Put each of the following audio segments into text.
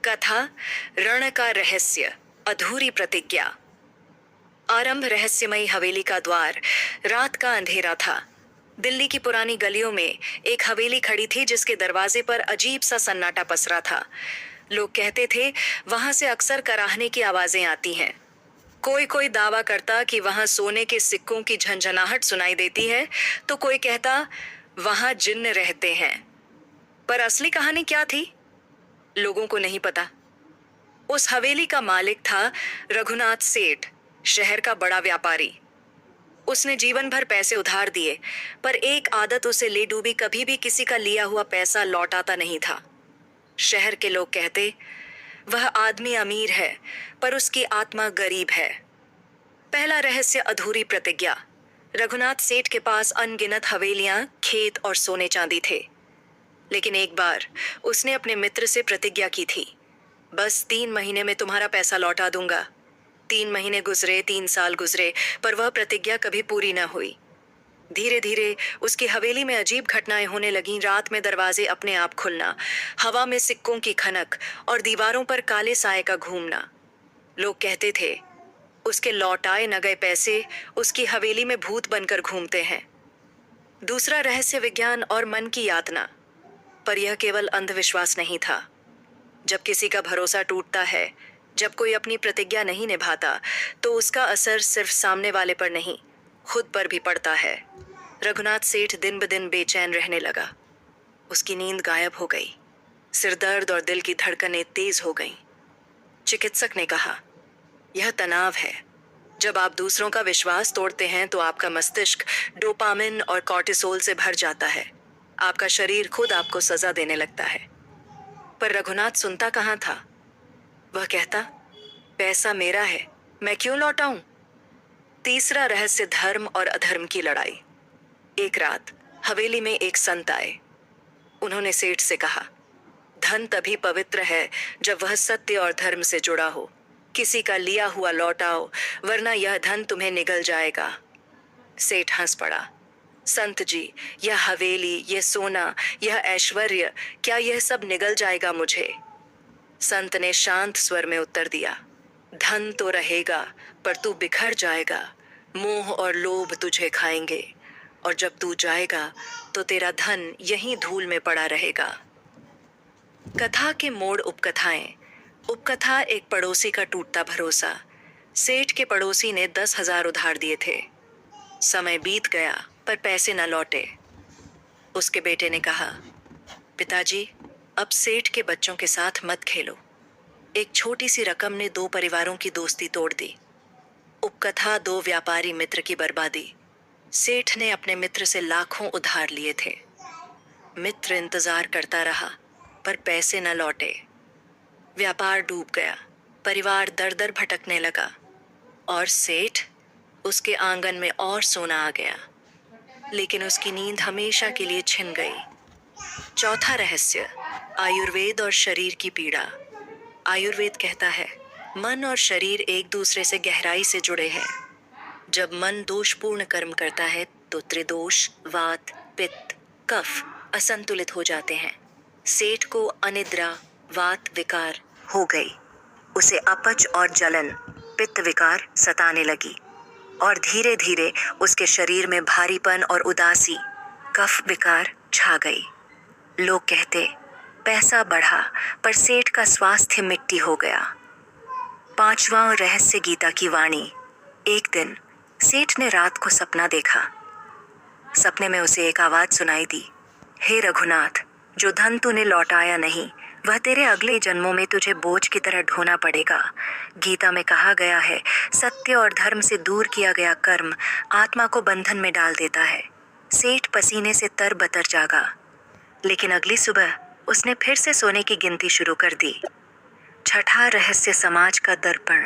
कथा रण का रहस्य, अधूरी प्रतिज्ञा। आरंभ रहस्यमयी हवेली का द्वार। रात का अंधेरा था। दिल्ली की पुरानी गलियों में एक हवेली खड़ी थी जिसके दरवाजे पर अजीब सा सन्नाटा पसरा था। लोग कहते थे वहां से अक्सर कराहने की आवाजें आती हैं। कोई कोई दावा करता कि वहां सोने के सिक्कों की झंझनाहट सुनाई देती है, तो कोई कहता वहां जिन्न रहते हैं। पर असली कहानी क्या थी, लोगों को नहीं पता। उस हवेली का मालिक था रघुनाथ सेठ, शहर का बड़ा व्यापारी। उसने जीवन भर पैसे उधार दिए, पर एक आदत उसे ले डूबी, कभी भी किसी का लिया हुआ पैसा लौटाता नहीं था। शहर के लोग कहते वह आदमी अमीर है, पर उसकी आत्मा गरीब है। पहला रहस्य, अधूरी प्रतिज्ञा। रघुनाथ सेठ के पास अनगिनत हवेलियां, खेत और सोने चांदी थे, लेकिन एक बार उसने अपने मित्र से प्रतिज्ञा की थी, बस 3 महीने में तुम्हारा पैसा लौटा दूंगा। 3 महीने गुजरे, 3 साल गुजरे, पर वह प्रतिज्ञा कभी पूरी न हुई। धीरे धीरे उसकी हवेली में अजीब घटनाएं होने लगीं। रात में दरवाजे अपने आप खुलना, हवा में सिक्कों की खनक और दीवारों पर काले साए का घूमना। लोग कहते थे उसके लौटाए न गए पैसे उसकी हवेली में भूत बनकर घूमते हैं। दूसरा रहस्य, विज्ञान और मन की यातना। पर यह केवल अंधविश्वास नहीं था। जब किसी का भरोसा टूटता है, जब कोई अपनी प्रतिज्ञा नहीं निभाता, तो उसका असर सिर्फ सामने वाले पर नहीं, खुद पर भी पड़ता है। रघुनाथ सेठ दिन ब दिन बेचैन रहने लगा। उसकी नींद गायब हो गई। सिरदर्द और दिल की धड़कनें तेज हो गईं। चिकित्सक ने कहा, यह तनाव है। जब आप दूसरों का विश्वास तोड़ते हैं तो आपका मस्तिष्क डोपामिन और कॉर्टिसोल से भर जाता है। आपका शरीर खुद आपको सजा देने लगता है। पर रघुनाथ सुनता कहाँ था। वह कहता, पैसा मेरा है, मैं क्यों लौटाऊं। तीसरा रहस्य, धर्म और अधर्म की लड़ाई। एक रात हवेली में एक संत आए। उन्होंने सेठ से कहा, धन तभी पवित्र है जब वह सत्य और धर्म से जुड़ा हो। किसी का लिया हुआ लौटाओ, वरना यह धन तुम्हें निगल जाएगा। सेठ हंस पड़ा। संत जी, यह हवेली, यह सोना, यह ऐश्वर्य, क्या यह सब निगल जाएगा मुझे। संत ने शांत स्वर में उत्तर दिया, धन तो रहेगा, पर तू बिखर जाएगा। मोह और लोभ तुझे खाएंगे, और जब तू जाएगा तो तेरा धन यहीं धूल में पड़ा रहेगा। कथा के मोड़, उपकथाएं। उपकथा, एक पड़ोसी का टूटता भरोसा। सेठ के पड़ोसी ने 10,000 उधार दिए थे। समय बीत गया, पर पैसे न लौटे। उसके बेटे ने कहा, पिताजी, अब सेठ के बच्चों के साथ मत खेलो। एक छोटी सी रकम ने 2 परिवारों की दोस्ती तोड़ दी। उपकथा, 2 व्यापारी मित्र की बर्बादी। सेठ ने अपने मित्र से लाखों उधार लिए थे। मित्र इंतजार करता रहा, पर पैसे न लौटे। व्यापार डूब गया, परिवार दर दर भटकने लगा, और सेठ, उसके आंगन में और सोना आ गया, लेकिन उसकी नींद हमेशा के लिए छिन गई। चौथा रहस्य, आयुर्वेद और शरीर की पीड़ा। आयुर्वेद कहता है, मन और शरीर एक दूसरे से गहराई से जुड़े हैं। जब मन दोषपूर्ण कर्म करता है तो त्रिदोष, वात, पित्त, कफ असंतुलित हो जाते हैं। सेठ को अनिद्रा, वात विकार हो गई। उसे अपच और जलन, पित्त विकार सताने लगी, और धीरे धीरे उसके शरीर में भारीपन और उदासी, कफ विकार छा गई। लोग कहते पैसा बढ़ा, पर सेठ का स्वास्थ्य मिट्टी हो गया। पांचवां रहस्य, गीता की वाणी। एक दिन सेठ ने रात को सपना देखा। सपने में उसे एक आवाज सुनाई दी, हे रघुनाथ, जो धन तूने लौटाया नहीं, वह तेरे अगले जन्मों में तुझे बोझ की तरह ढोना पड़ेगा। गीता में कहा गया है, सत्य और धर्म से दूर किया गया कर्म आत्मा को बंधन में डाल देता है। सेठ पसीने से तरबतर जागा, लेकिन अगली सुबह उसने फिर से सोने की गिनती शुरू कर दी। छठा रहस्य, समाज का दर्पण।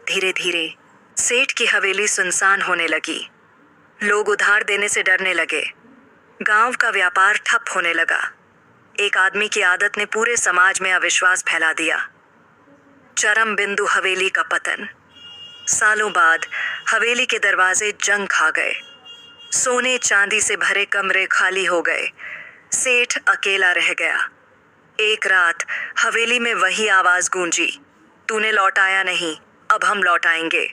धीरे धीरे सेठ की हवेली सुनसान होने लगी। लोग उधार देने से डरने लगे। गांव का व्यापार ठप होने लगा। एक आदमी की आदत ने पूरे समाज में अविश्वास फैला दिया। चरम बिंदु, हवेली का पतन। सालों बाद हवेली के दरवाजे जंग खा गए। सोने चांदी से भरे कमरे खाली हो गए। सेठ अकेला रह गया। एक रात हवेली में वही आवाज गूंजी, तूने लौटाया नहीं, अब हम लौटाएंगे।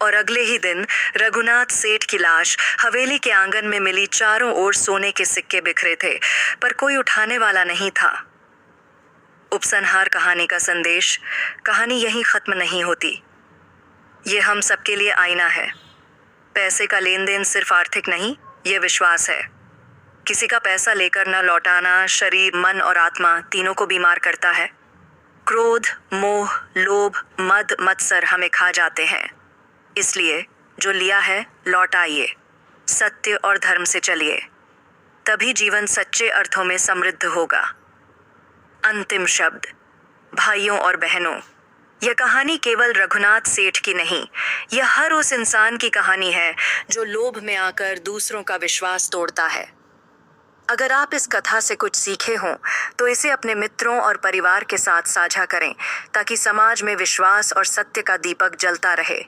और अगले ही दिन रघुनाथ सेठ की लाश हवेली के आंगन में मिली। चारों ओर सोने के सिक्के बिखरे थे, पर कोई उठाने वाला नहीं था। उपसंहार कहानी का संदेश, कहानी यहीं खत्म नहीं होती। ये हम सबके लिए आईना है। पैसे का लेन देन सिर्फ आर्थिक नहीं, ये विश्वास है। किसी का पैसा लेकर न लौटाना शरीर, मन और आत्मा तीनों को बीमार करता है। क्रोध, मोह, लोभ, मद, मत्सर हमें खा जाते हैं। इसलिए जो लिया है लौटाइए, सत्य और धर्म से चलिए, तभी जीवन सच्चे अर्थों में समृद्ध होगा। अंतिम शब्द, भाइयों और बहनों, यह कहानी केवल रघुनाथ सेठ की नहीं, यह हर उस इंसान की कहानी है जो लोभ में आकर दूसरों का विश्वास तोड़ता है। अगर आप इस कथा से कुछ सीखे हों तो इसे अपने मित्रों और परिवार के साथ साझा करें, ताकि समाज में विश्वास और सत्य का दीपक जलता रहे।